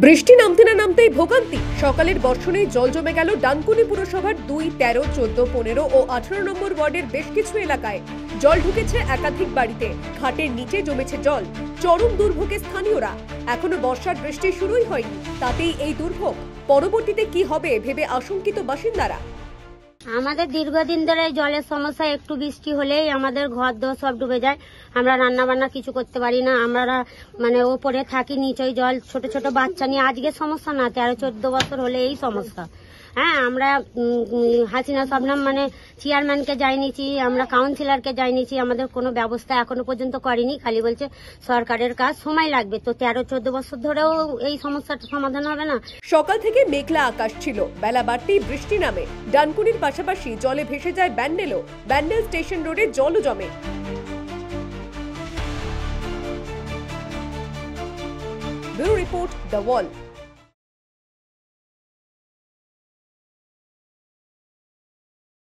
বৃষ্টি নামতে না নামতেই ভোগান্তি। সকালের বর্ষণে জল জমে গেল ডানকুনি পুরসভার 2, 13, 14, 15 ও 18 নম্বর ওয়ার্ডের বেশ কিছু এলাকায়। জল ঢুকেছে একাধিক বাড়িতে, ঘাটের নিচে জমেছে জল। চরম দুর্ভোগে স্থানীয়রা। এখনো বর্ষার বৃষ্টি শুরুই হয়নি, তাতেই এই দুর্ভোগ। পরবর্তীতে কি হবে ভেবে আশঙ্কিত বাসিন্দারা। আমাদের দীর্ঘদিন ধরে জলের সমস্যা, একটু বৃষ্টি হলেই আমাদের ঘর দোর সব ডুবে যায়। আমরা রান্না বান্না কিছু করতে পারি না। আমরা ওপরে থাকি, নিচেই জল। ছোট ছোট বাচ্চা নিয়ে আজকে সমস্যা না, 13-14 বছর হলে এই সমস্যা। হ্যাঁ, আমরা হাসিনা শবনম চেয়ারম্যানকে জানিয়েছি, আমরা কাউন্সিলরকে জানিয়েছি। আমাদের কোনো ব্যবস্থা এখনো পর্যন্ত করেনি, খালি বলছে সরকারের কাজ, সময় লাগবে। তো 13-14 বছর ধরেও এই সমস্যাটা সমাধান হবে না। সকাল থেকে মেঘলা আকাশ ছিল, বেলা বাড়তেই বৃষ্টি নামে। ডানকুনির পাশাপাশি জলে ভেসে যায় ব্যান্ডেলও। ব্যান্ডেল স্টেশন রোডে জলও জমে। Bureau report, the wall.